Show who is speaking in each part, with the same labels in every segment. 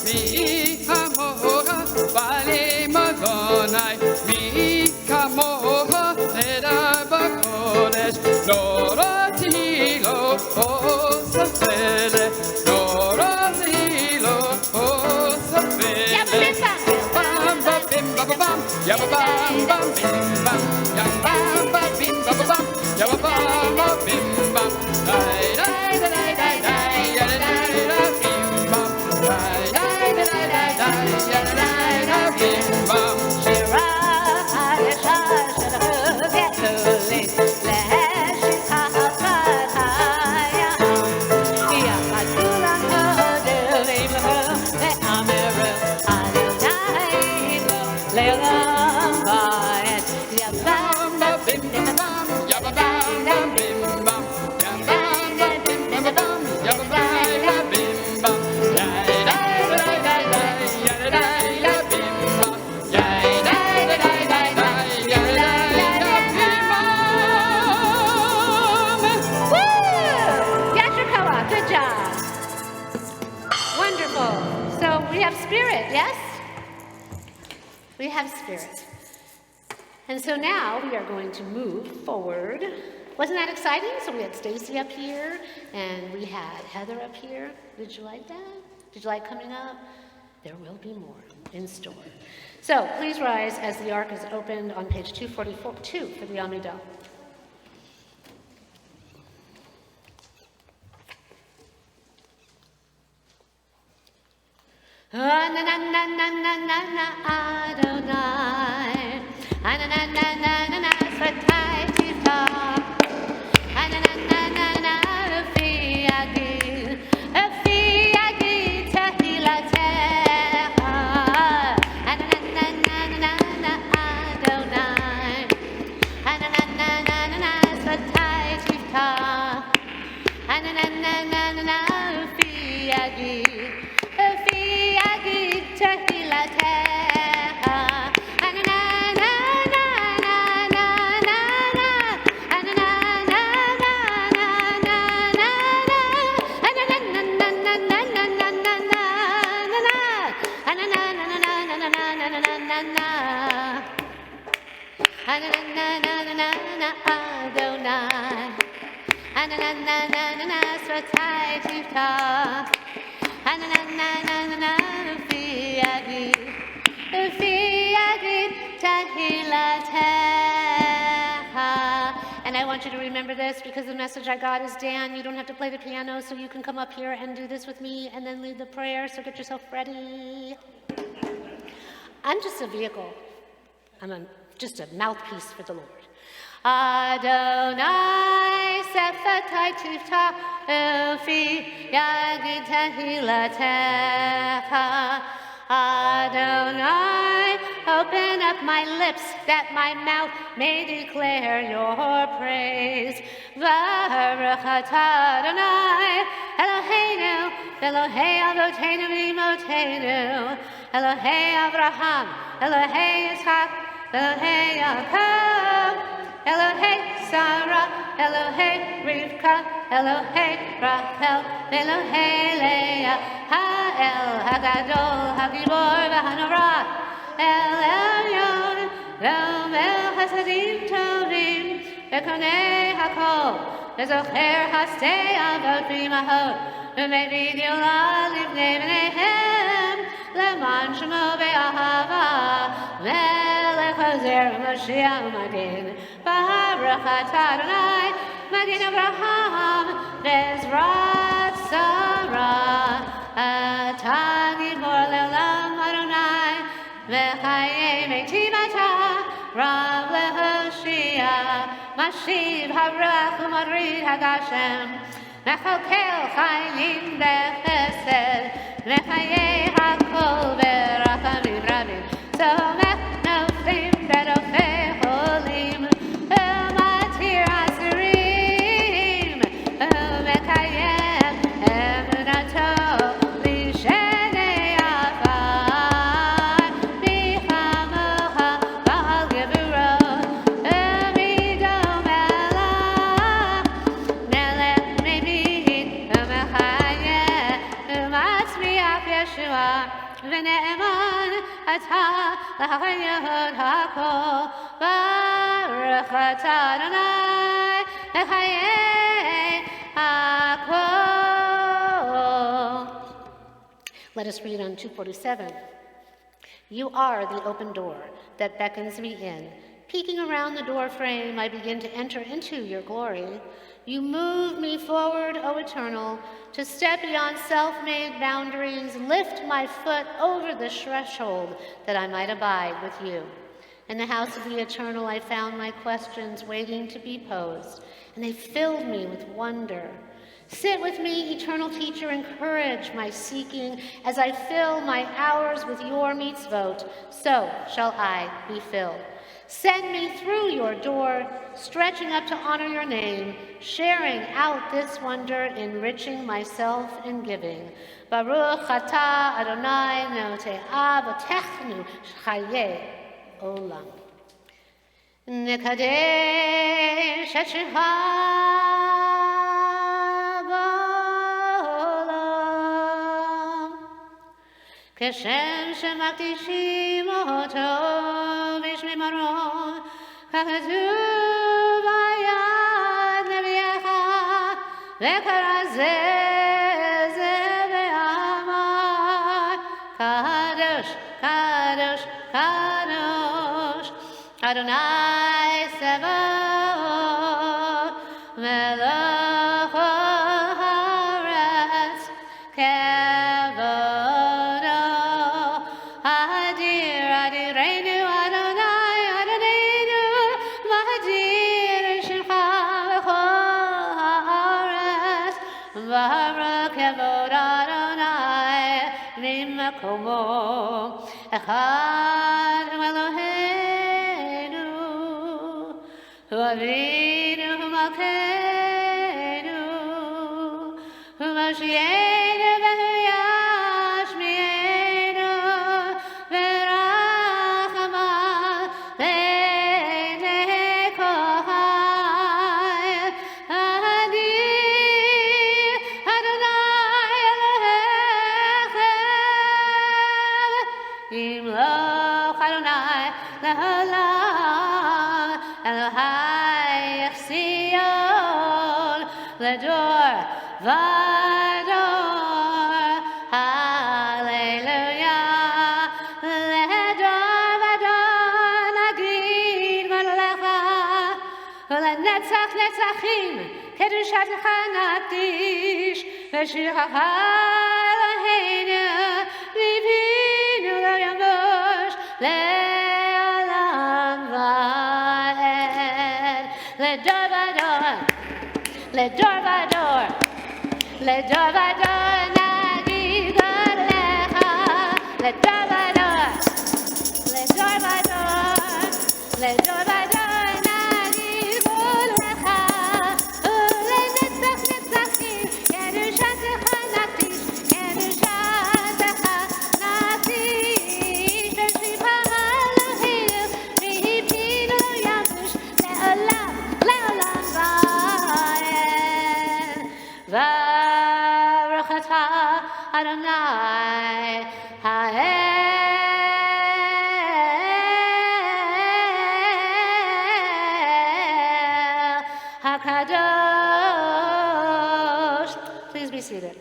Speaker 1: mi amora, vale Madonna, mi amora, era bacones, loro tilo, o sapere, loro tilo, o sapere. Bam, bam, bim, bam, bam, yabba bam, bam, bim, bam, yam bam, bam, bim, bam, bam, yabba bam, bam, bim, bam, dai, dai, dai, dai, dai, dai, dai, dai, bim, bam, dai, dai, dai, dai, dai, dai, dai, dai, bim, bam.
Speaker 2: We have spirit. And so now we are going to move forward. Wasn't that exciting? So we had Stacy up here, and we had Heather up here. Did you like that? Did you like coming up? There will be more in store. So please rise as the ark is opened on page 242 for the Amidah. Na na na na na na na Adonai. Na na na na na na Shabbat Ki Tisa. Na na na na na Lefi Yagid Tehilatecha. Na na na na na na Adonai. Na na na na na na Shabbat Ki Tisa. Na na na na na na Lefi Yagid. And I want you to remember this because the message I got is, Dan, you don't have to play the piano, so you can come up here and do this with me and then lead the prayer, so get yourself ready. I'm just a vehicle. I'm just a mouthpiece for the Lord. Adonai Shabbat Ki Tisa Lefi Yagid Tehilatecha. Adonai, open up my lips that my mouth may declare your praise. Baruch atah Adonai, Eloheinu, Elohei Avotenu v'Imotenu, Elohei Avraham, Elohei Yitzchak, Elohei Yaakov, Elohei Sarah, Elohei Rivka, Elohei Rachel, Elohei Leah, Ha'el Hagadol, Hagibor v'Hanora, El Elyon, El Chasadim Tovim, Ekonei Hakol, Ezocher Hastei Avot V'Imahot, U'Mevid Yolah Livnei V'neihem, Leman Shemo Be'ahava, Melech Hazer Mashiach Magin, Baruch atah Adonai, Magin Avraham, Bezrat Sarah, Atah Gibor Le'olam Adonai, V'chayei Meitim atah, Rav Lehoshia, Mashiv Haruach U'Madrid Hagashem, Mechokel Chayim B'Chesed, V'chayei Hakol V'Rachamim Rabim, Somech Noflim B'Rofei Cholim, U'Matir Asurim, U'Mekayem Emunato L'Shenei Afar, B'Chamocha Ba'al Geburot, U'Midom Elah, Melech Mimid, U'Mechayem, U'Matzmiach Yeshua. ונאמן אתה לחיות הכל, ברך אתה אדוני לחיי הכל. Let us read on 247. You are the open door that beckons me in. Peeking around the door frame, I begin to enter into your glory. You move me forward, O Eternal, to step beyond self-made boundaries, lift my foot over the threshold that I might abide with you. In the house of the Eternal, I found my questions waiting to be posed, and they filled me with wonder. Sit with me, eternal teacher, encourage my seeking as I fill my hours with your mitzvot, so shall I be filled. Send me through your door, stretching up to honor your name, sharing out this wonder, enriching myself in giving. Baruch atah Adonai notei avotechnu chayei olam. Nekadesh et shemcha b'olam, כשם שמקדישים אותו בשמימרו, ככתוב ביד נביאך, וכרזה זה ואמר, קדוש, קדוש, קדוש, אדוני צבאות, מלך הארץ, כבודו, אדיר, אדירנו, אדוני, אדוננו, ואדיר שמך בכל הארץ, וברך כבוד אדוני ממקומו, אחד הוא אלוהינו, הוא אבינו, הוא מלכנו, הוא מושיענו והוא ישמיענו, ורחמיו לעיני כל חיל. אדיר אדוני אלוהיכם, ימלוך אדוני לעולם, אלוהי ציון לדור ודור, הללויה, לדור ודור נגיד גדולך, ולנצח נצחים קדושתך נקדיש, ושירך אלוהינו מפינו לא ימוש לעולם ועד. לדור ודור, לדור ודור, לדור ודור נגיד גדולך, לדור ודור, לדור ודור, לדור ודור נגיד גדולך, ולנצח נצחים קדושתך נקדיש, קדושתך נקדיש, ושמך אלוהינו מפינו לא ימוש לעולם, לעולם ועד. ברוך אתה אדוני האל הקדוש. Please be seated.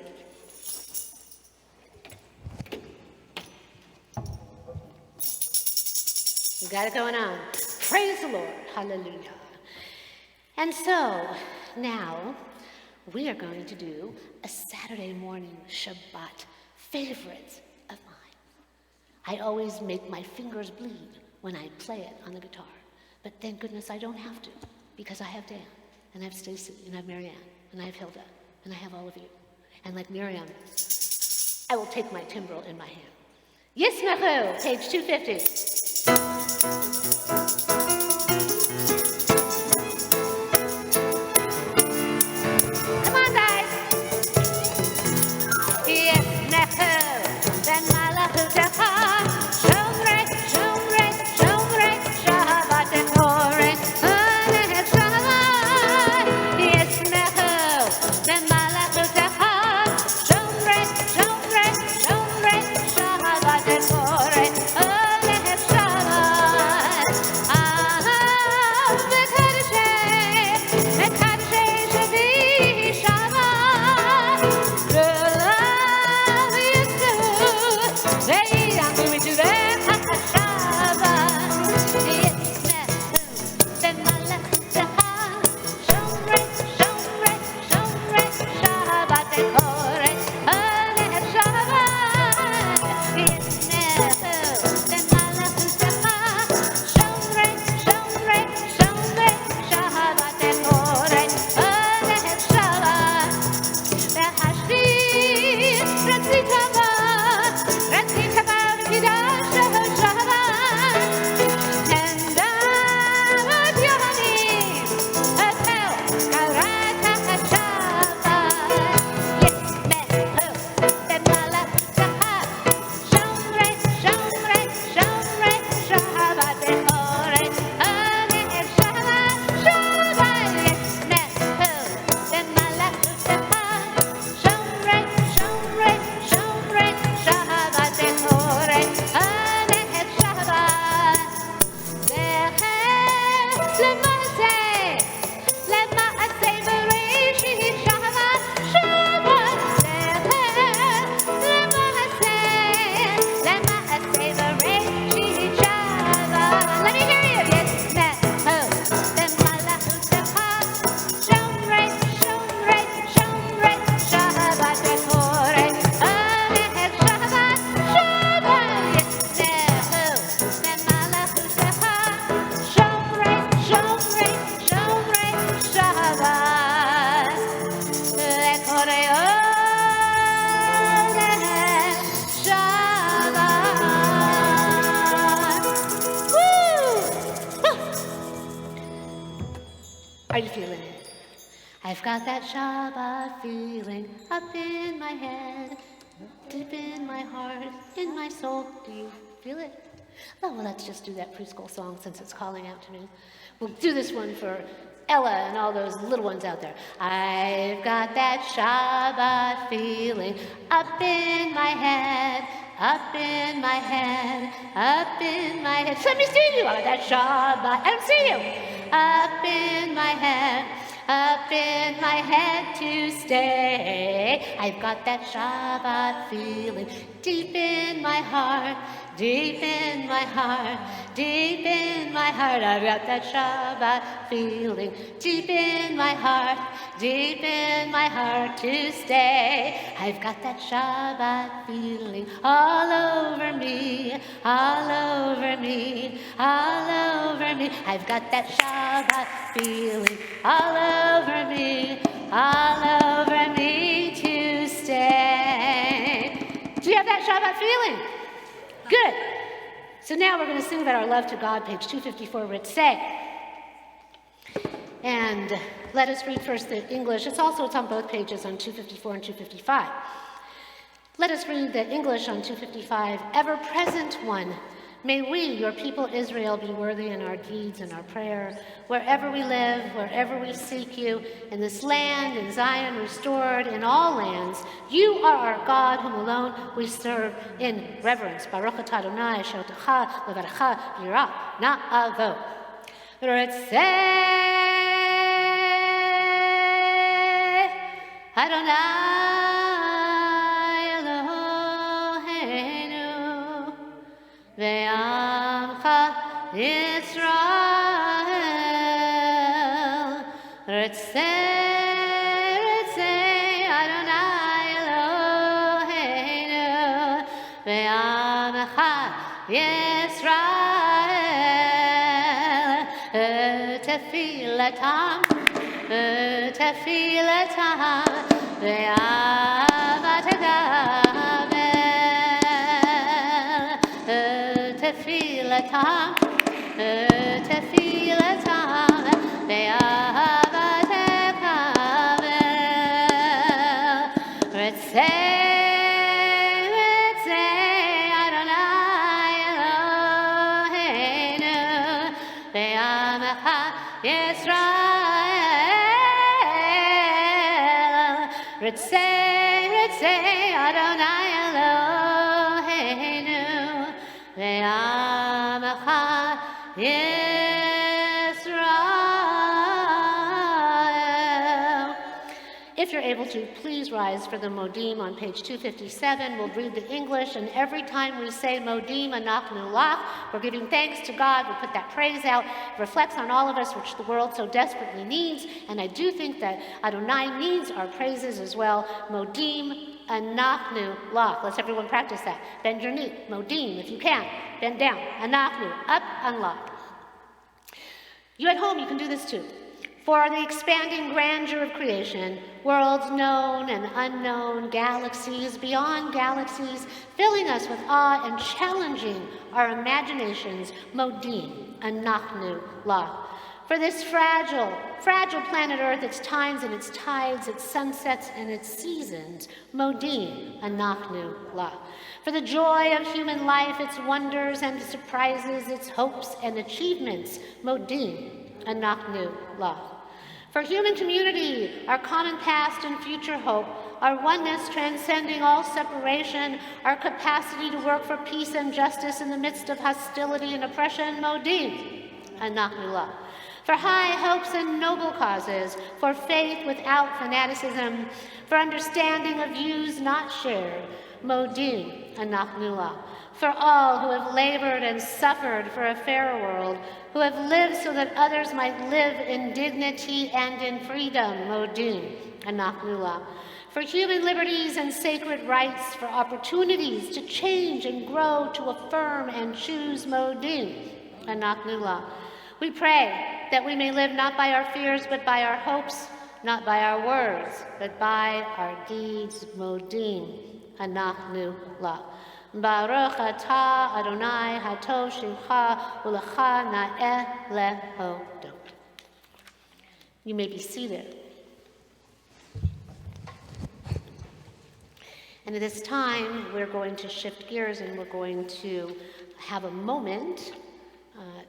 Speaker 2: We got it going on. Praise the Lord. Hallelujah. And so now we are going to do a Saturday morning Shabbat favorite of mine. I always make my fingers bleed when I play it on the guitar. But thank goodness I don't have to, because I have Dan, and I have Stacy, and I have Marianne, and I have Hilda, and I have all of you. And like Miriam, I will take my timbrel in my hand. Yismachu, page 250. Come on, guys. Yismachu, ben malachutecha, shomre, shomre, shomre, Shabbat ekore, aneh Shabbat. Yismachu, ben malachutecha, shomre, shomre, shomre, Shabbat Hey, I'm moving to the Shabbat. Then my left Shomre, Shomre, Shomre, Shabbat, Kore, Ane Shabbat. Then my left Shomre, Shomre, Shomre, Shabbat, Kore, Ane Shabbat. Are you feeling it? I've got that Shabbat feeling up in my head, deep in my heart, in my soul. Do you feel it? Oh, well, let's just do that preschool song since it's calling out to me. We'll do this one for Ella and all those little ones out there. I've got that Shabbat feeling up in my head, up in my head, up in my head. So let me see you. I've got that Shabbat. I don't see you. Up in my head to stay. I've got that Shabbat feeling deep in my heart, deep in my heart, deep in my heart. I've got that Shabbat feeling deep in my heart, deep in my heart to stay. I've got that Shabbat feeling all over me, all over me, all over me. I've got that Shabbat feeling all over me, all over me to stay. Do you have that Shabbat feeling? Good. So now we're going to sing about our love to God, page 254, where it say. And let us read first the English. It's on both pages on 254 and 255. Let us read the English on 255. Ever present one, may we, your people Israel, be worthy in our deeds and our prayer, wherever we live, wherever we seek you, in this land, in Zion, restored, in all lands. You are our God, whom alone we serve in reverence. Baruch atah Adonai, asher otecha levarecha yirah na'avo. Retzeh Adonai Eloheinu ve'amcha Yisrael. Retzeh Adonai Eloheinu ve'amcha Yisrael. Tefilatam, tefilatam ve'avat Gabel. Tefilatam, tefilatam ve'avat Gabel. Retzeh Adonai Eloheinu ve'amcha Yisrael. Retzeh Adonai Eloheinu ve'amcha Yisrael. If you're able to, please rise for the Modim on page 257. We'll read the English, and every time we say Modim Anachnu Lach, we're giving thanks to God. We put that praise out. It reflects on all of us, which the world so desperately needs. And I do think that Adonai needs our praises as well. Modim Anachnu Lach. Let's everyone practice that. Bend your knee. Modim, if you can. Bend down. Anachnu. Up, unlock. You at home, you can do this too. For the expanding grandeur of creation, worlds known and unknown, galaxies beyond galaxies, filling us with awe and challenging our imaginations, Modim, Anachnu, La. For this fragile planet Earth, its times and its tides, its sunsets and its seasons, Modim, Anachnu, La. For the joy of human life, its wonders and surprises, its hopes and achievements, Modim, Anachnu, La. For human community, our common past and future hope, our oneness transcending all separation, our capacity to work for peace and justice in the midst of hostility and oppression, Modim, Anachnu, La. For high hopes and noble causes, for faith without fanaticism, for understanding of views not shared, Modim, Anachnu, La. For all who have labored and suffered for a fairer world, who have lived so that others might live in dignity and in freedom, Modim, Anachnu, La. For human liberties and sacred rights, for opportunities to change and grow, to affirm and choose, Modim, Anachnu, La. We pray that we may live not by our fears, but by our hopes, not by our words, but by our deeds, Modim, Anachnu, La. Baruch atah Adonai hatov shimcha ulecha na'eh lehodot. You may be seated. And at this time, we're going to shift gears and we're going to have a moment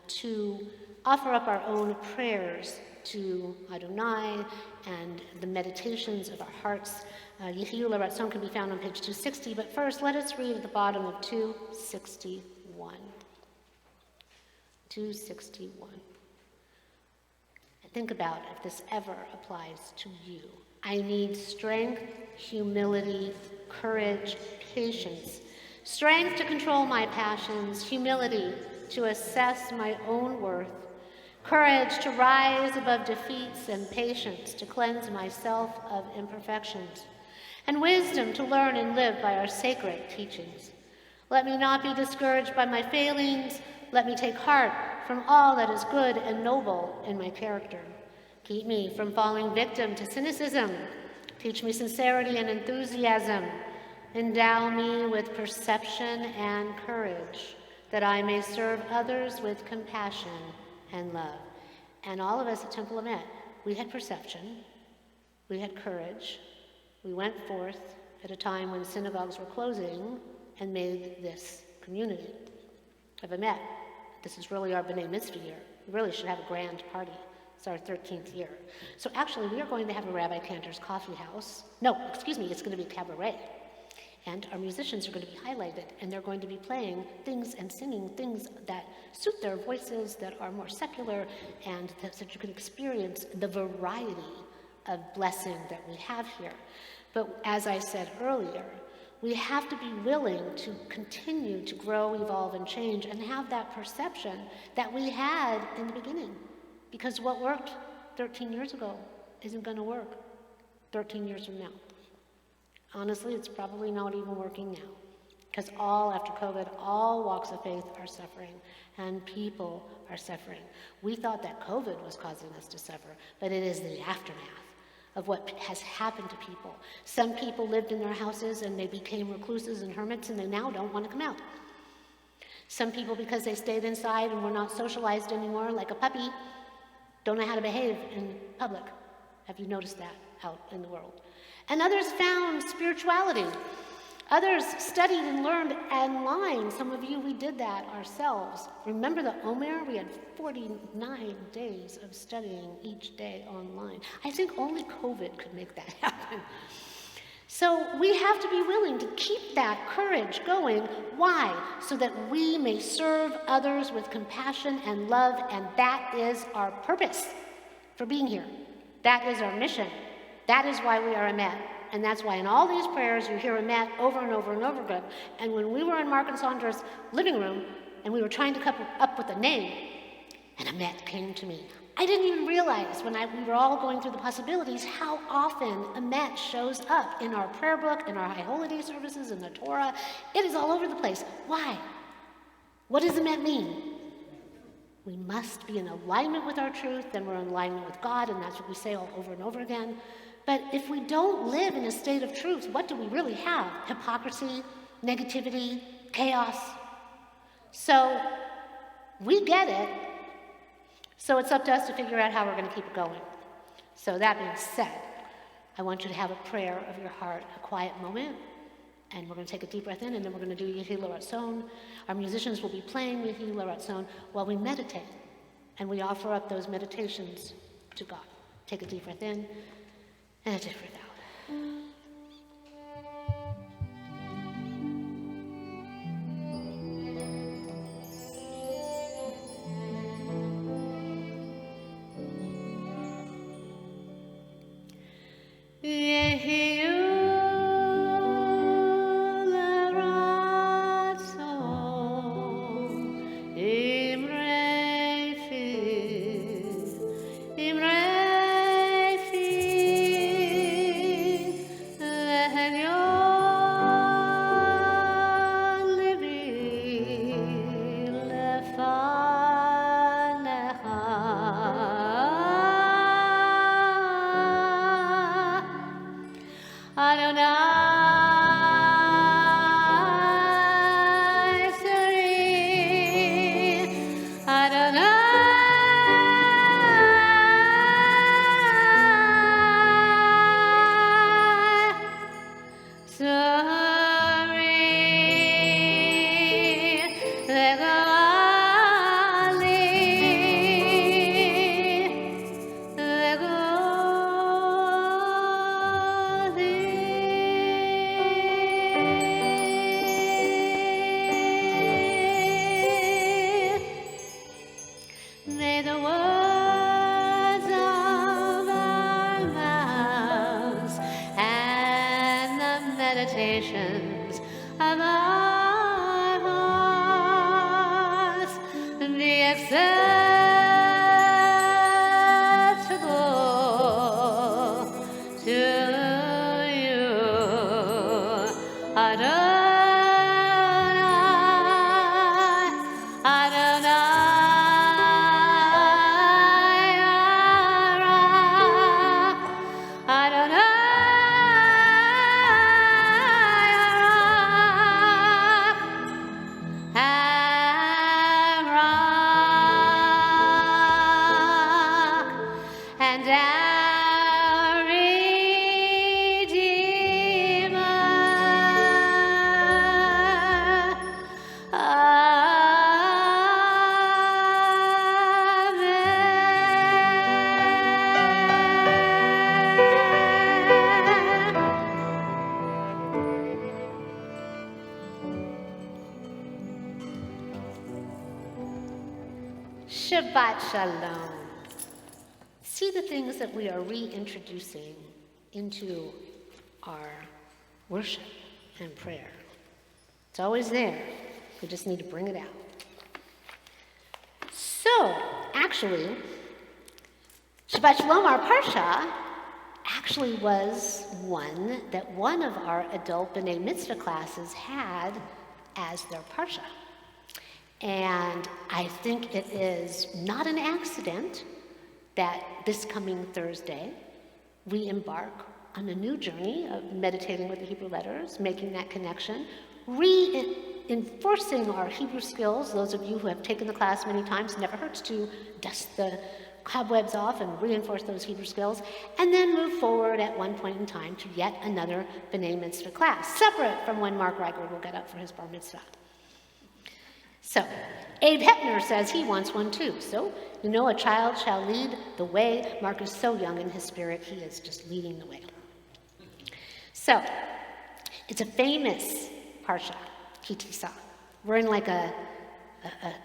Speaker 2: to offer up our own prayers to Adonai and the meditations of our hearts. Yehiyu L'Ratzon can be found on page 260, but first let us read at the bottom of 261. 261. And think about if this ever applies to you. I need strength, humility, courage, patience. Strength to control my passions, humility to assess my own worth, courage to rise above defeats, and patience to cleanse myself of imperfections, and wisdom to learn and live by our sacred teachings. Let me not be discouraged by my failings. Let me take heart from all that is good and noble in my character. Keep me from falling victim to cynicism. Teach me sincerity and enthusiasm. Endow me with perception and courage, that I may serve others with compassion and love. And all of us at Temple Emet, we had perception, we had courage, we went forth at a time when synagogues were closing and made this community of Emet. This is really our B'nai Mitzvah year. We really should have a grand party. It's our 13th year. So actually, we are going to have a Rabbi Cantor's coffee house. No, excuse me, it's going to be a cabaret. And our musicians are going to be highlighted, and they're going to be playing things and singing things that suit their voices, that are more secular, and that you can experience the variety of blessing that we have here. But as I said earlier, we have to be willing to continue to grow, evolve, and change, and have that perception that we had in the beginning. Because what worked 13 years ago isn't going to work 13 years from now. Honestly, it's probably not even working now, because after COVID, all walks of faith are suffering, and people are suffering. We thought that COVID was causing us to suffer, but it is the aftermath of what has happened to people. Some people lived in their houses and they became recluses and hermits, and they now don't want to come out. Some people, because they stayed inside and were not socialized anymore, like a puppy, don't know how to behave in public. Have you noticed that out in the world? And others found spirituality. Others studied and learned online. Some of you, we did that ourselves. Remember the Omer? We had 49 days of studying each day online. I think only COVID could make that happen. So we have to be willing to keep that courage going. Why? So that we may serve others with compassion and love, and that is our purpose for being here. That is our mission. That is why we are Emet. And that's why in all these prayers you hear Emet over and over and over again. And when we were in Mark and Sandra's living room and we were trying to come up with a name, and Emet came to me. I didn't even realize when we were all going through the possibilities how often Emet shows up in our prayer book, in our High Holy Day services, in the Torah. It is all over the place. Why? What does Emet mean? We must be in alignment with our truth, then we're in alignment with God, and that's what we say all over and over again. But if we don't live in a state of truth, what do we really have? Hypocrisy, negativity, chaos. So we get it. So it's up to us to figure out how we're going to keep it going. So that being said, I want you to have a prayer of your heart, a quiet moment, and we're going to take a deep breath in, and then we're going to do Yehi L'Ratzon. Our musicians will be playing Yehi L'Ratzon while we meditate, and we offer up those meditations to God. Take a deep breath in, and a deep breath out. Meditations of our hearts be acceptable to you, Adonai, Adonai, Adonai. Shabbat Shalom. See the things that we are reintroducing into our worship and prayer. It's always there. We just need to bring it out. So, actually, Shabbat Shalom, our Parsha, actually was one that one of our adult B'nai Mitzvah classes had as their Parsha. And I think it is not an accident that this coming Thursday we embark on a new journey of meditating with the Hebrew letters, making that connection, reinforcing our Hebrew skills. Those of you who have taken the class many times, never hurts to dust the cobwebs off and reinforce those Hebrew skills, and then move forward at one point in time to yet another B'nai Mitzvah class, separate from when Mark Riker will get up for his Bar Mitzvah. So, Abe Hepner says he wants one too. So, you know, a child shall lead the way. Mark is so young in his spirit, he is just leading the way. So, it's a famous Parsha, Ki Tisa. We're in like a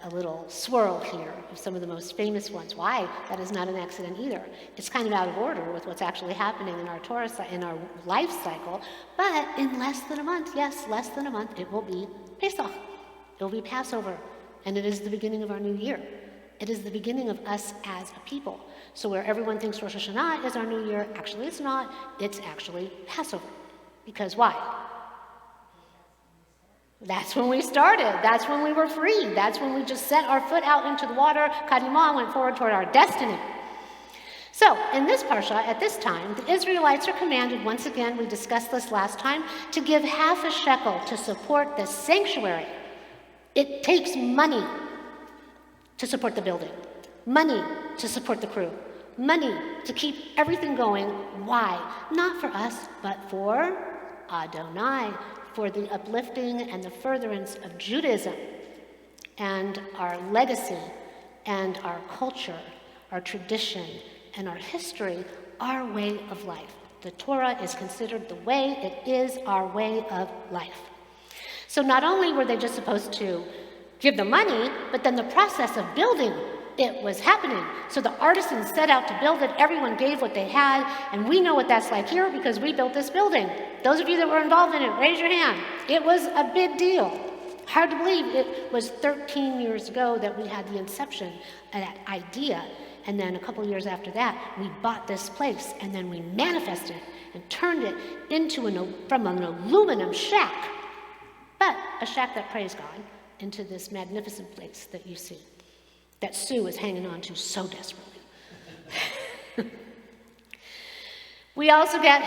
Speaker 2: a little swirl here of some of the most famous ones. Why? That is not an accident either. It's kind of out of order with what's actually happening in our Torah, in our life cycle. But in less than a month, yes, less than a month, it will be Pesach. It will be Passover. And it is the beginning of our new year. It is the beginning of us as a people. So where everyone thinks Rosh Hashanah is our new year, actually it's not. It's actually Passover. Because why? That's when we started. That's when we were free. That's when we just set our foot out into the water. Kadimah went forward toward our destiny. So, in this parsha, at this time, the Israelites are commanded, once again, we discussed this last time, to give half a shekel to support the sanctuary. It takes money to support the building, money to support the crew, money to keep everything going. Why? Not for us, but for Adonai, for the uplifting and the furtherance of Judaism and our legacy and our culture, our tradition and our history, our way of life. The Torah is considered the way. It is our way of life. So not only were they just supposed to give the money, but then the process of building it was happening. So the artisans set out to build it. Everyone gave what they had, and we know what that's like here because we built this building. Those of you that were involved in it, raise your hand. It was a big deal. Hard to believe it was 13 years ago that we had the inception of that idea. And then a couple years after that, we bought this place, and then we manifested and turned it into from an aluminum shack, but a shack that praised God, into this magnificent place that you see, that Sue is hanging on to so desperately. We also get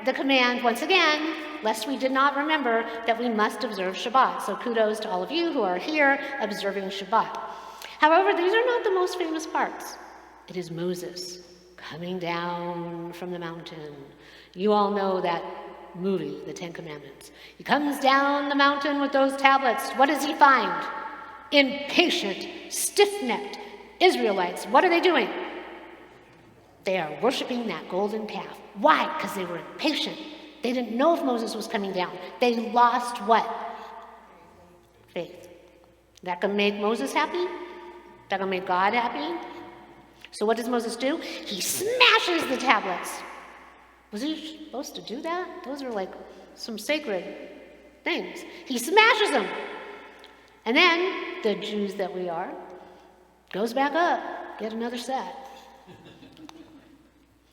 Speaker 2: the command, once again, lest we did not remember, that we must observe Shabbat. So kudos to all of you who are here observing Shabbat. However, these are not the most famous parts. It is Moses coming down from the mountain. You all know that movie, The Ten Commandments. He comes down the mountain with those tablets. What does he find? Impatient, stiff-necked Israelites. What are they doing? They are worshiping that golden calf. Why? Because they were impatient. They didn't know if Moses was coming down. They lost what? Faith. That can make Moses happy? That can make God happy? So what does Moses do? He smashes the tablets. Was he supposed to do that? Those are like some sacred things. He smashes them. And then, the Jews that we are, goes back up, get another set.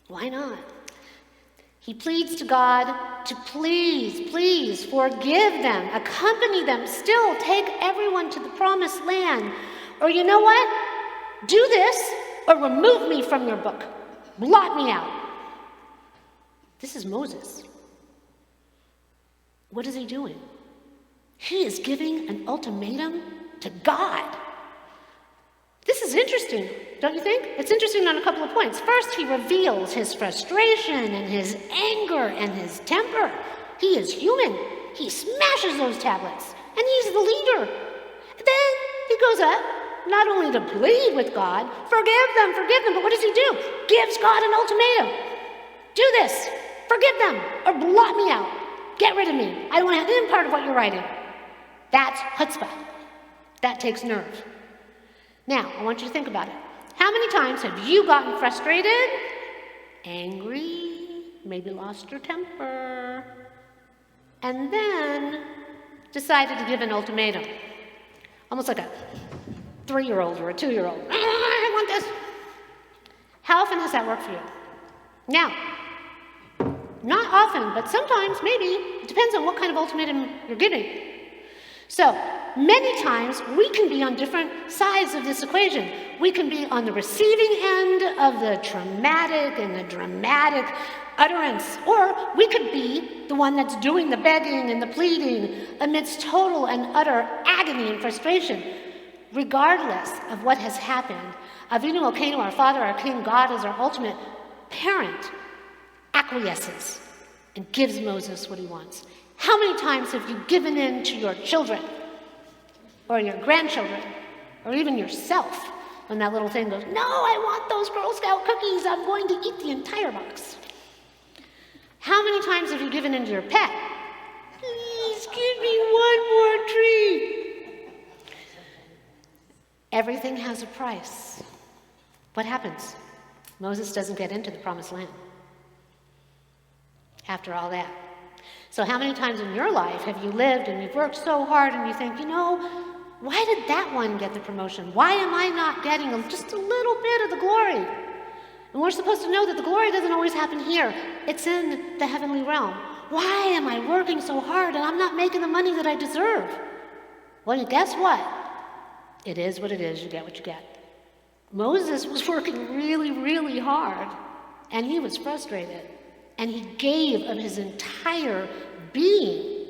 Speaker 2: Why not? He pleads to God to please forgive them, accompany them, still take everyone to the promised land. Or you know what? Do this or remove me from your book. Blot me out. This is Moses. What is he doing? He is giving an ultimatum to God. This is interesting, don't you think? It's interesting on a couple of points. First, he reveals his frustration and his anger and his temper. He is human. He smashes those tablets, and he's the leader. Then he goes up, not only to plead with God, forgive them, but what does he do? Gives God an ultimatum. Do this, forgive them, or blot me out. Get rid of me. I don't want to have any part of what you're writing. That's chutzpah. That takes nerve. Now, I want you to think about it. How many times have you gotten frustrated, angry, maybe lost your temper, and then decided to give an ultimatum? Almost like a 3-year-old or a 2-year-old. I want this. How often has that worked for you? Now, not often, but sometimes, maybe. It depends on what kind of ultimatum you're giving. So, many times, we can be on different sides of this equation. We can be on the receiving end of the traumatic and the dramatic utterance, or we could be the one that's doing the begging and the pleading amidst total and utter agony and frustration. Regardless of what has happened, Avinu Elokeinu, our Father, our King, God, as our ultimate parent, acquiesces and gives Moses what he wants. How many times have you given in to your children or your grandchildren or even yourself when that little thing goes, no, I want those Girl Scout cookies, I'm going to eat the entire box? How many times have you given in to your pet? Please give me one more treat. Everything has a price. What happens? Moses doesn't get into the promised land after all that. So how many times in your life have you lived and you've worked so hard and you think, why did that one get the promotion? Why am I not getting just a little bit of the glory? And we're supposed to know that the glory doesn't always happen here. It's in the heavenly realm. Why am I working so hard and I'm not making the money that I deserve? Well, guess what? It is what it is. You get what you get. Moses was working really, really hard, and he was frustrated. And he gave of his entire being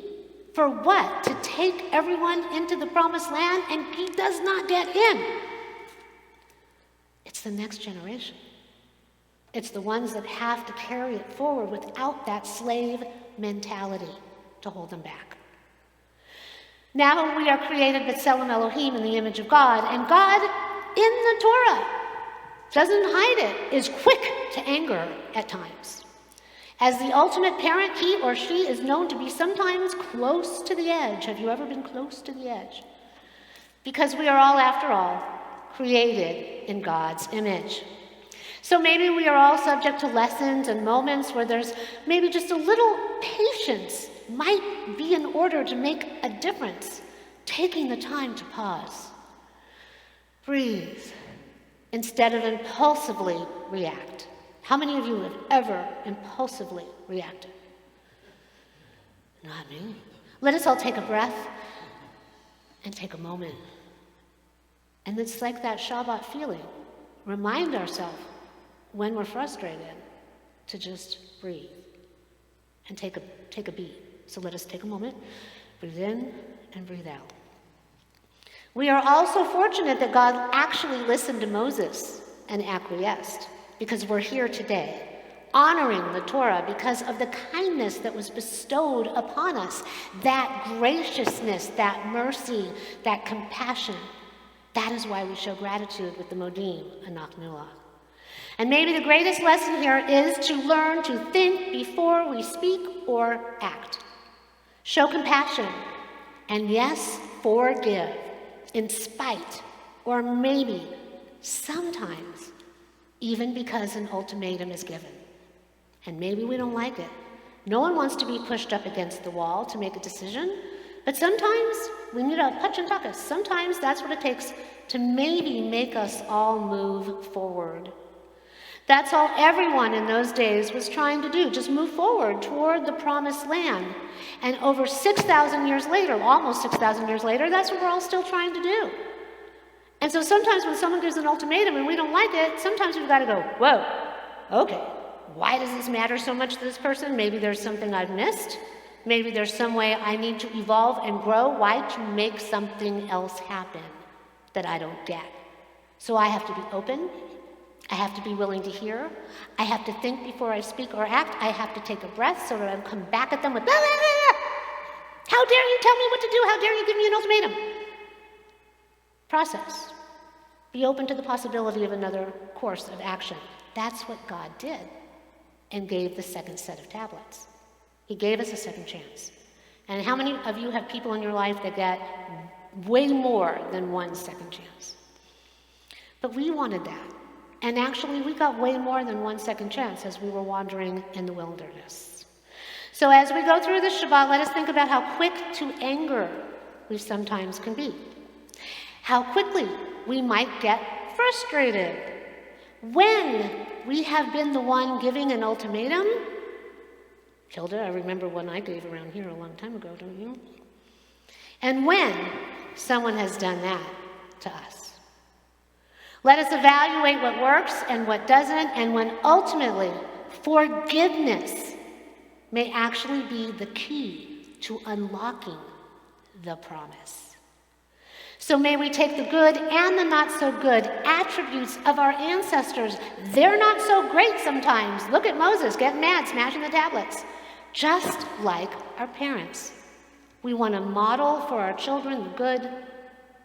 Speaker 2: for what? To take everyone into the promised land, and he does not get in. It's the next generation. It's the ones that have to carry it forward without that slave mentality to hold them back. Now we are created B'Tselem Elohim in the image of God, and God in the Torah doesn't hide it, is quick to anger at times. As the ultimate parent, he or she is known to be sometimes close to the edge. Have you ever been close to the edge? Because we are all, after all, created in God's image. So maybe we are all subject to lessons and moments where there's maybe just a little patience might be in order to make a difference. Taking the time to pause. Breathe instead of impulsively react. How many of you have ever impulsively reacted? Not me. Let us all take a breath and take a moment. And it's like that Shabbat feeling. Remind ourselves when we're frustrated to just breathe and take a beat. So let us take a moment, breathe in and breathe out. We are also fortunate that God actually listened to Moses and acquiesced, because we're here today, honoring the Torah because of the kindness that was bestowed upon us, that graciousness, that mercy, that compassion. That is why we show gratitude with the Modim, Anak Nuah. And maybe the greatest lesson here is to learn to think before we speak or act. Show compassion, and yes, forgive, in spite, or maybe, sometimes, even because an ultimatum is given. And maybe we don't like it. No one wants to be pushed up against the wall to make a decision, but sometimes we need a punch and tuckus. Sometimes that's what it takes to maybe make us all move forward. That's all everyone in those days was trying to do, just move forward toward the promised land. And over 6,000 years later, almost 6,000 years later, that's what we're all still trying to do. And so sometimes when someone gives an ultimatum and we don't like it, sometimes we've got to go, whoa, okay, why does this matter so much to this person? Maybe there's something I've missed. Maybe there's some way I need to evolve and grow. Why? To make something else happen that I don't get. So I have to be open. I have to be willing to hear. I have to think before I speak or act. I have to take a breath so that I don't come back at them with, blah, blah, blah. How dare you tell me what to do? How dare you give me an ultimatum? Process. Be open to the possibility of another course of action. That's what God did and gave the second set of tablets. He gave us a second chance. And how many of you have people in your life that get way more than one second chance? But we wanted that. And actually, we got way more than one second chance as we were wandering in the wilderness. So as we go through this Shabbat, let us think about how quick to anger we sometimes can be. How quickly we might get frustrated when we have been the one giving an ultimatum. Hilda, I remember one I gave around here a long time ago, don't you? And when someone has done that to us. Let us evaluate what works and what doesn't, and when ultimately forgiveness may actually be the key to unlocking the promise. So may we take the good and the not so good attributes of our ancestors. They're not so great sometimes. Look at Moses getting mad, smashing the tablets. Just like our parents. We want to model for our children the good,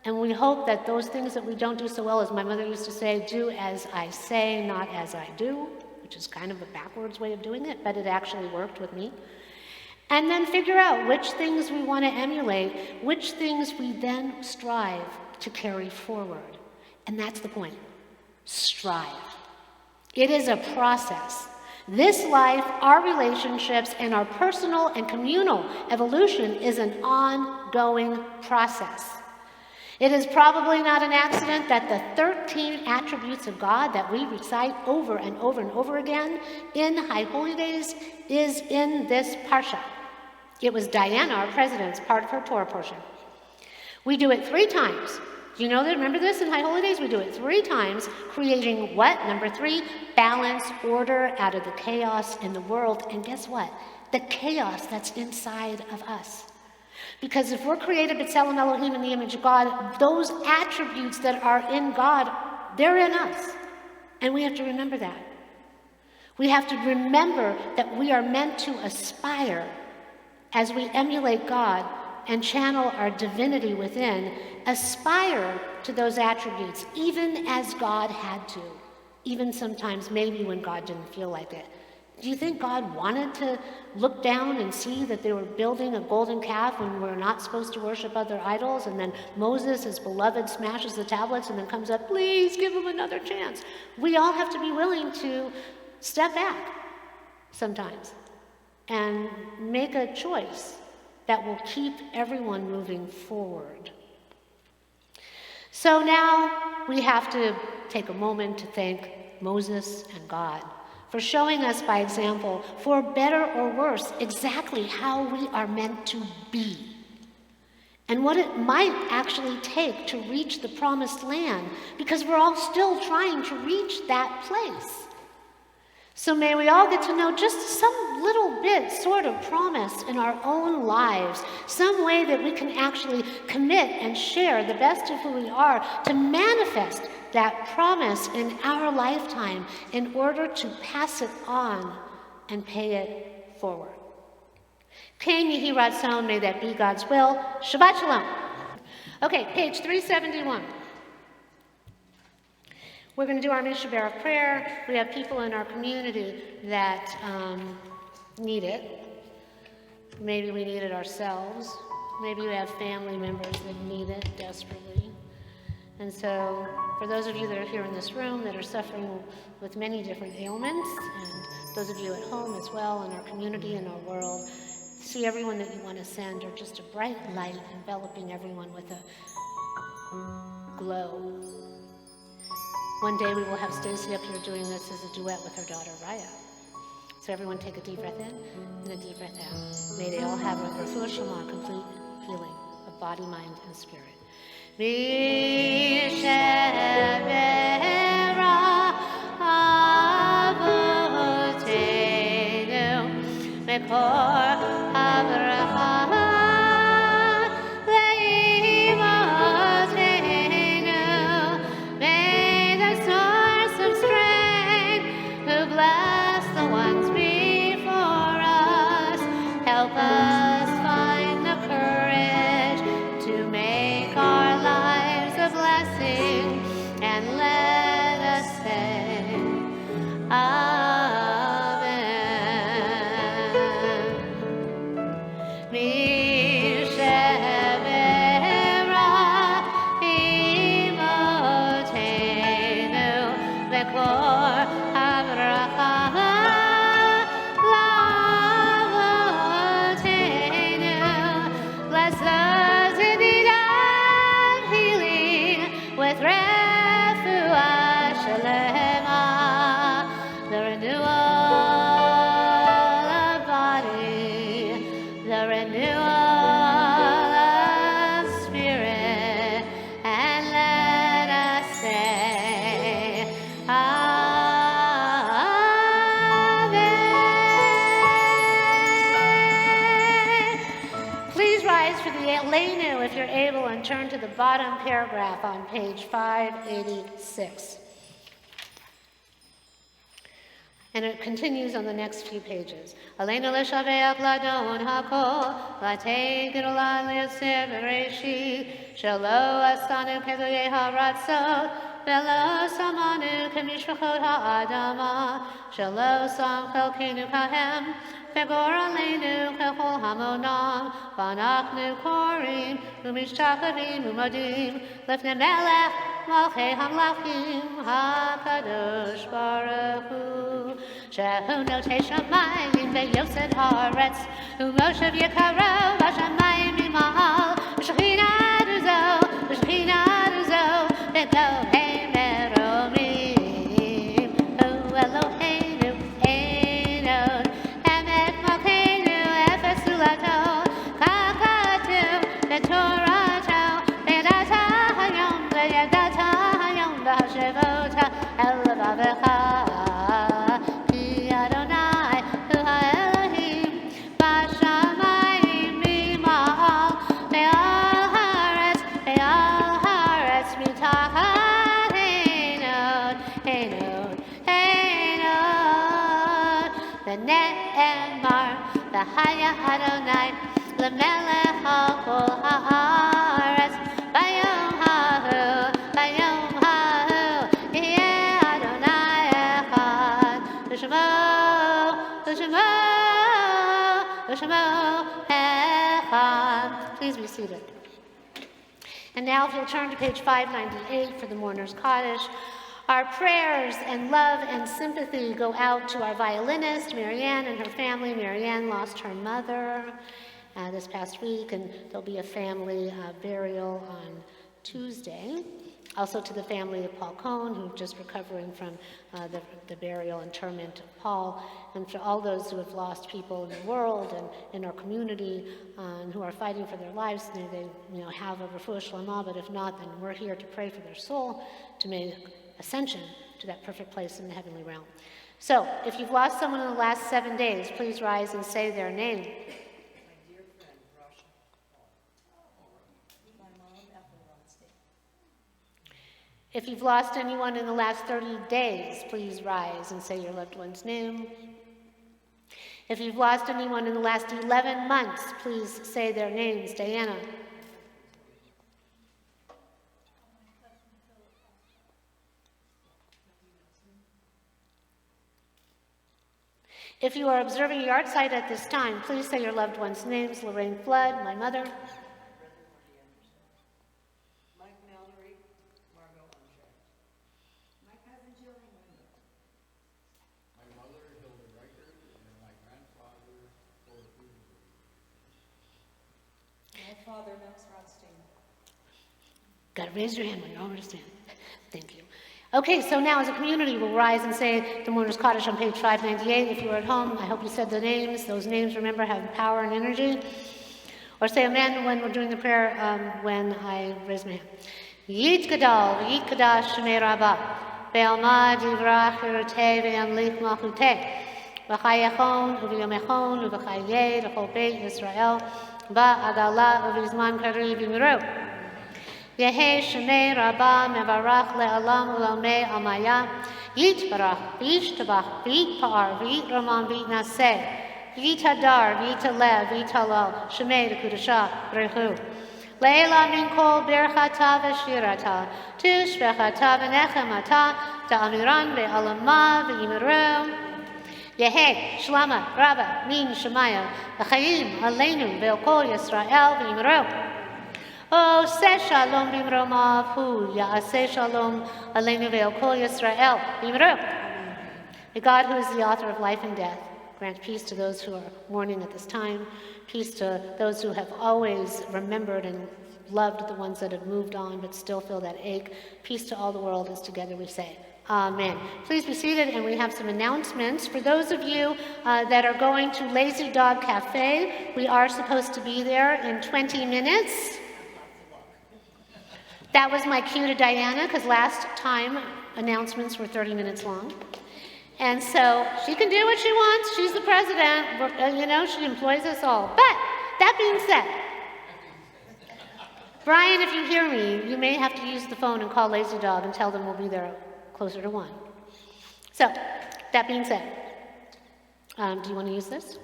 Speaker 2: and we hope that those things that we don't do so well, as my mother used to say, do as I say, not as I do, which is kind of a backwards way of doing it, but it actually worked with me. And then figure out which things we want to emulate, which things we then strive to carry forward. And that's the point. Strive. It is a process. This life, our relationships, and our personal and communal evolution is an ongoing process. It is probably not an accident that the 13 attributes of God that we recite over and over and over again in High Holy Days is in this Parsha. It was Diana, our president's part of her Torah portion. We do it 3 times. Do you know that? Remember this in High Holy Days? We do it 3 times, creating what? Number 3, balance, order out of the chaos in the world. And guess what? The chaos that's inside of us. Because if we're created b'tselem Elohim in the image of God, those attributes that are in God, they're in us. And we have to remember that. We have to remember that we are meant to aspire as we emulate God and channel our divinity within, aspire to those attributes, even as God had to, even sometimes maybe when God didn't feel like it. Do you think God wanted to look down and see that they were building a golden calf when we're not supposed to worship other idols? And then Moses, his beloved, smashes the tablets and then comes up, please give him another chance. We all have to be willing to step back sometimes and make a choice that will keep everyone moving forward. So now we have to take a moment to thank Moses and God for showing us by example, for better or worse, exactly how we are meant to be and what it might actually take to reach the promised land, because we're all still trying to reach that place. So may we all get to know just some little bit sort of promise in our own lives, some way that we can actually commit and share the best of who we are to manifest that promise in our lifetime in order to pass it on and pay it forward. Ken Yehi Ratzon, may that be God's will. Shabbat Shalom. Okay, page 371. We're going to do our Mishnah Berurah prayer. We have people in our community that need it. Maybe we need it ourselves. Maybe we have family members that need it desperately. And so, for those of you that are here in this room that are suffering with many different ailments, and those of you at home as well, in our community, in our world, see everyone that you want to send, or just a bright light enveloping everyone with a glow. One day we will have Stacy up here doing this as a duet with her daughter, Raya. So everyone take a deep breath in and a deep breath out. May they all have a refuah shlema, complete healing of body, mind, and spirit. If you're able, and turn to the bottom paragraph on page 586. And it continues on the next few pages. Aleinu l'shaveach l'adon hakol, l'tei gedolah l'yosef v'reishi, shelo asanu kedoyei haratzot, velo samanu kemishpachot ha'adama, shelo sam chelkenu kahem, V'gor aleinu kechol hamonam, v'anachnu korim, u'mishtachavim u'modim, lefnei melech מלכי המלכים הקדוש ברוך הוא, שהוא נוטה שמיים ויוסד ארץ, ומושב יקרו בשמיים ממעל, ושכינת זו, ושכינת זו, אלוהי מרומים, הוא אלוהינו אין עוד, אמת מלכנו אפס זולתו, כך כתוב בתורתו, וידעת היום וידעת היום והשבות אל לבבך, כי אדוני הוא האלוהים בשמיים ממעל, ועל הארץ מתחת אין עוד, ונאמר והיה אדוני למלך על כל הארץ, ביום ההוא יהיה אדוני אחד, ושמו אחד. Please be seated. And now if you'll turn to page 598 for the Mourner's Kaddish, our prayers and love and sympathy go out to our violinist, Marianne, and her family. Marianne lost her mother this past week, and there'll be a family burial on Tuesday. Also to the family of Paul Cohn, who's just recovering from the burial and interment of Paul, and to all those who have lost people in the world and in our community, and who are fighting for their lives. May they have a refuah shlema, but if not, then we're here to pray for their soul, to make ascension to that perfect place in the heavenly realm. So, if you've lost someone in the last 7 days, please rise and say their name. If you've lost anyone in the last 30 days, please rise and say your loved one's name. If you've lost anyone in the last 11 months, please say their names. Diana. If you are observing a yard site at this time, please say your loved one's names. Lorraine Flood, my mother. Got to raise your hand when you don't understand. Thank you. Okay, so now as a community, we'll rise and say the Mourner's Kaddish on page 598. If you were at home, I hope you said the names. Those names, remember, have power and energy. Or say amen when we're doing the prayer when I raise my hand. Yit Gadol, Yit Kadash Shemei Rabbah, Be'alma Divrach Hirutei Ve'amlich Malchutei, V'chayachon, U'v'yomechon, U'v'chayeh, L'chol Beit Yisrael, Ba'agala, U'v'zman Kari V'miru. Yehe Shemei Rabbah Mevarach Le'alam U'lamei Amaya, Yit Barach, V'yit Tabach, V'yit Pa'ar, V'yit Raman, V'yit Naseh, V'yit Hadar, V'yit Alev, V'yit Halal, Shemei L'Kudashah, B'rechu. Leila min kol berchata v'shirata, tushvechata v'nechemata, ta'amiran ve'alama v'yimeru. Yehe, shlama, rabba, min shemaya, v'chayim, aleinu, ve'okol Yisrael v'yimeru. O se shalom b'imromav hu, ya'aseh shalom, aleinu ve'okol Yisrael v'yimeru. The God who is the author of life and death, grant peace to those who are mourning at this time, peace to those who have always remembered and loved the ones that have moved on but still feel that ache. Peace to all the world as together we say, Amen. Please be seated, and we have some announcements. For those of you that are going to Lazy Dog Cafe, we are supposed to be there in 20 minutes. That was my cue to Diana, because last time announcements were 30 minutes long. And so she can do what she wants. She's the president. She employs us all. But that being said, Brian, if you hear me, you may have to use the phone and call Lazy Dog and tell them we'll be there closer to 1. So, that being said, do you want to use this?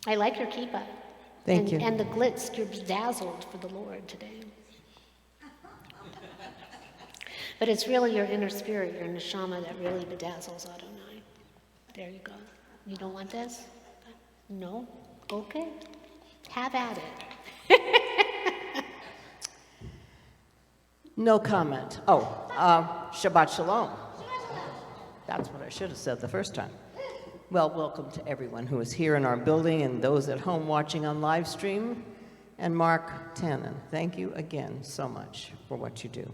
Speaker 2: I like your kippah.
Speaker 3: Thank you.
Speaker 2: And the glitz. You're bedazzled for the Lord today. But it's really your inner spirit, your neshama, that really bedazzles Adonai. There you go. You don't want this? No? Okay. Have at it.
Speaker 3: No comment. Oh, Shabbat Shalom. That's what I should have said the first time. Well, welcome to everyone who is here in our building and those at home watching on live stream. And Mark Tannen, thank you again so much for what you do.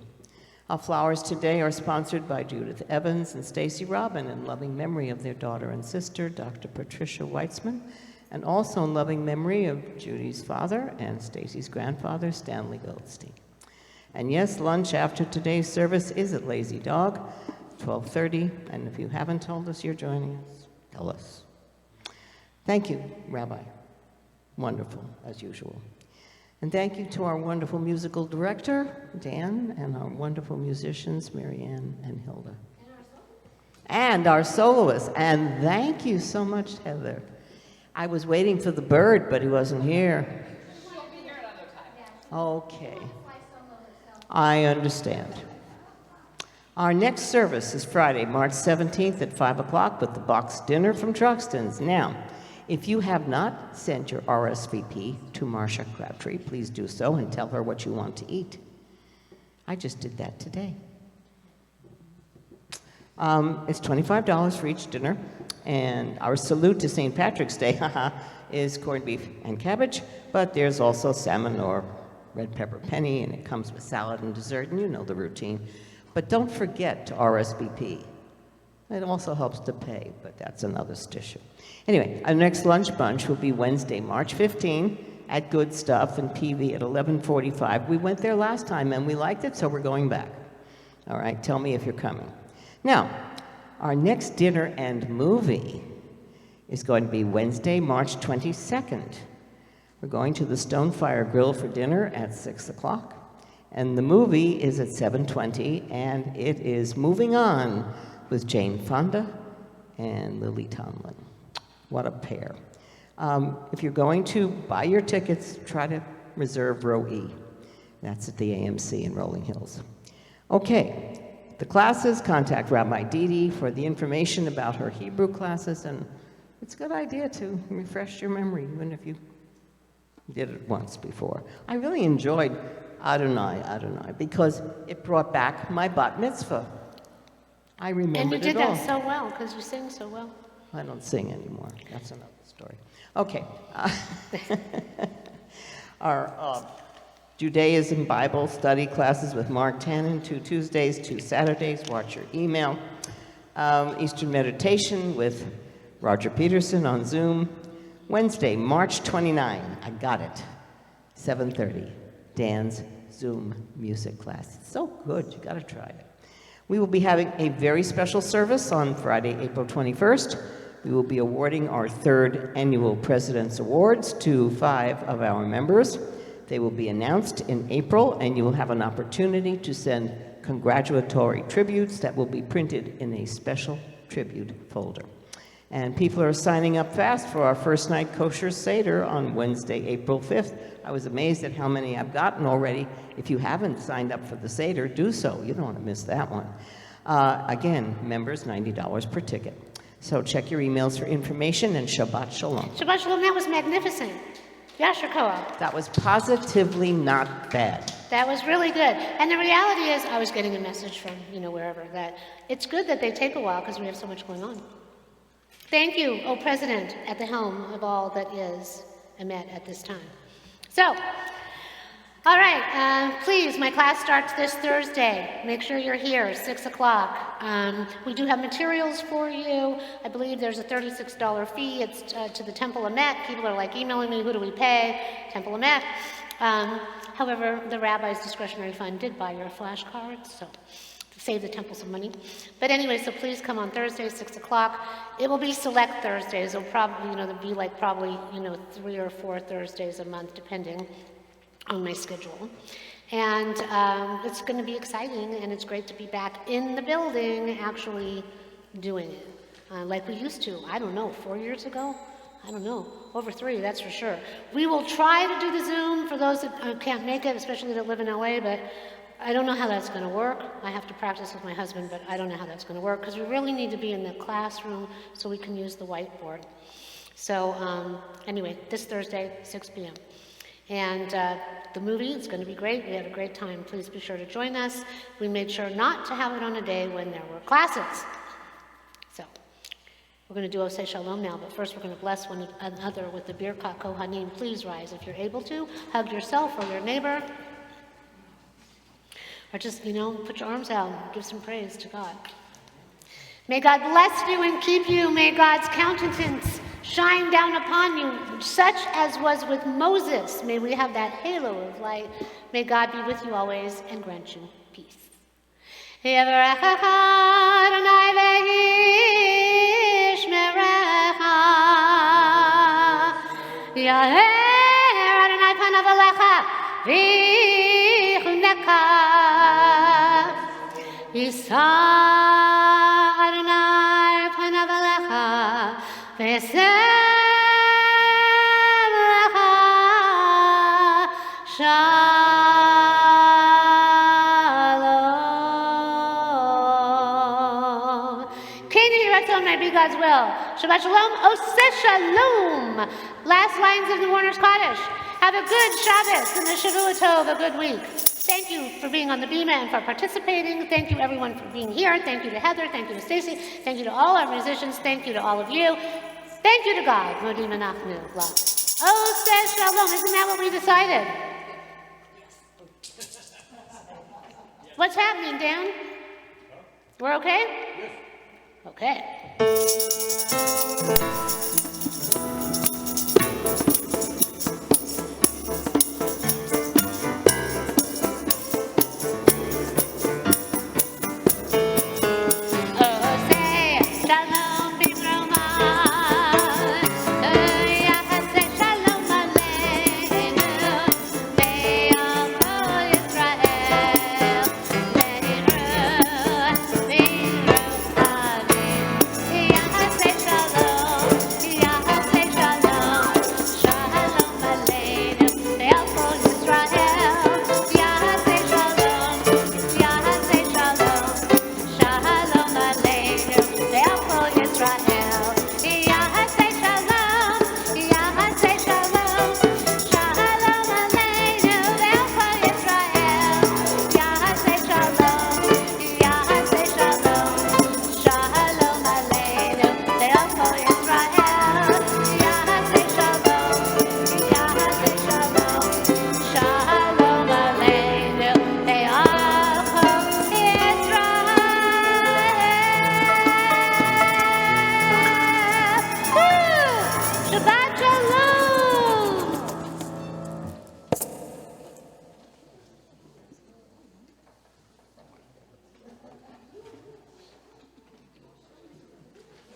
Speaker 3: Our flowers today are sponsored by Judith Evans and Stacy Robin in loving memory of their daughter and sister, Dr. Patricia Weitsman, and also in loving memory of Judy's father and Stacy's grandfather, Stanley Goldstein. And yes, lunch after today's service is at Lazy Dog, 12:30, and if you haven't told us you're joining us, tell us. Thank you, Rabbi. Wonderful, as usual. And thank you to our wonderful musical director, Dan, and our wonderful musicians, Marianne and Hilda. And our soloist. And thank you so much, Heather. I was waiting for the bird, but he wasn't here.
Speaker 1: She'll be here another time.
Speaker 3: Okay. I understand. Our next service is Friday, March 17th at 5 o'clock with the box dinner from Truxton's. Now, if you have not sent your RSVP to Marcia Crabtree, please do so and tell her what you want to eat. I just did that today. It's $25 for each dinner, and our salute to St. Patrick's Day is corned beef and cabbage, but there's also salmon or red pepper penny, and it comes with salad and dessert, and you know the routine. But don't forget to RSVP. It also helps to pay, but that's another issue. Anyway, our next lunch bunch will be Wednesday, March 15 at Good Stuff in PV at 11:45. We went there last time and we liked it, so we're going back. All right, tell me if you're coming. Now, our next dinner and movie is going to be Wednesday, March 22nd. We're going to the Stonefire Grill for dinner at 6 o'clock. And the movie is at 7:20, and it is Moving On with Jane Fonda and Lily Tomlin. What a pair. If you're going to buy your tickets, try to reserve row E. That's at the AMC in Rolling Hills. Okay, the classes, contact Rabbi Didi for the information about her Hebrew classes, and it's a good idea to refresh your memory, even if you did it once before. I really enjoyed Adonai, because it brought back my bat mitzvah. I remembered it all.
Speaker 2: And you did that so well, because you sing so well.
Speaker 3: I don't sing anymore. That's another story. Okay. Our Judaism Bible study classes with Mark Tannen, 2 Tuesdays, 2 Saturdays. Watch your email. Eastern Meditation with Roger Peterson on Zoom. Wednesday, March 29. I got it. 7:30. Dan's Zoom music class. It's so good. You got to try it. We will be having a very special service on Friday, April 21st. We will be awarding our 3rd annual President's Awards to 5 of our members. They will be announced in April, and you will have an opportunity to send congratulatory tributes that will be printed in a special tribute folder. And people are signing up fast for our first night kosher Seder on Wednesday, April 5th. I was amazed at how many I've gotten already. If you haven't signed up for the Seder, do so. You don't want to miss that one. Again, members, $90 per ticket. So check your emails for information, and Shabbat Shalom.
Speaker 2: Shabbat Shalom, that was magnificent. Yasher Koach.
Speaker 3: That was positively not bad.
Speaker 2: That was really good. And the reality is, I was getting a message from, wherever, that it's good that they take a while because we have so much going on. Thank you, O President, at the helm of all that is Emet at this time. So, all right, please, my class starts this Thursday. Make sure you're here, 6 o'clock. We do have materials for you. I believe there's a $36 fee. It's to the Temple Emet. People are like emailing me, who do we pay? Temple Emet. However, the rabbi's discretionary fund did buy your flashcards, so save the temple some money. But anyway, so please come on Thursday, 6 o'clock. It will be select Thursdays. It'll probably, there'll be like probably, 3 or 4 Thursdays a month, depending on my schedule. And it's going to be exciting, and it's great to be back in the building actually doing it. Like we used to, I don't know, 4 years ago? I don't know, over 3, that's for sure. We will try to do the Zoom for those that can't make it, especially that live in LA, but I don't know how that's going to work. I have to practice with my husband, but I don't know how that's going to work, because we really need to be in the classroom so we can use the whiteboard. So anyway, this Thursday, 6 p.m. And the movie is going to be great. We had a great time. Please be sure to join us. We made sure not to have it on a day when there were classes. So we're going to do Oseh Shalom now, but first we're going to bless one another with the Birkat Kohanim. Please rise if you're able to. Hug yourself or your neighbor. Or just, put your arms out and give some praise to God. May God bless you and keep you. May God's countenance shine down upon you, such as was with Moses. May we have that halo of light. May God be with you always and grant you peace. May be God's will. Shabbat Shalom, Oseh Shalom. Last lines of the Warner's Kaddish. Have a good Shabbos and a Shavua Tov, a good week. Thank you for being on the Bima and for participating. Thank you everyone for being here. Thank you to Heather. Thank you to Stacy. Thank you to all our musicians. Thank you to all of you. Thank you to God. Modim Anachnu. Oseh Shalom. Isn't that what we decided? What's happening, Dan? We're okay? Okay.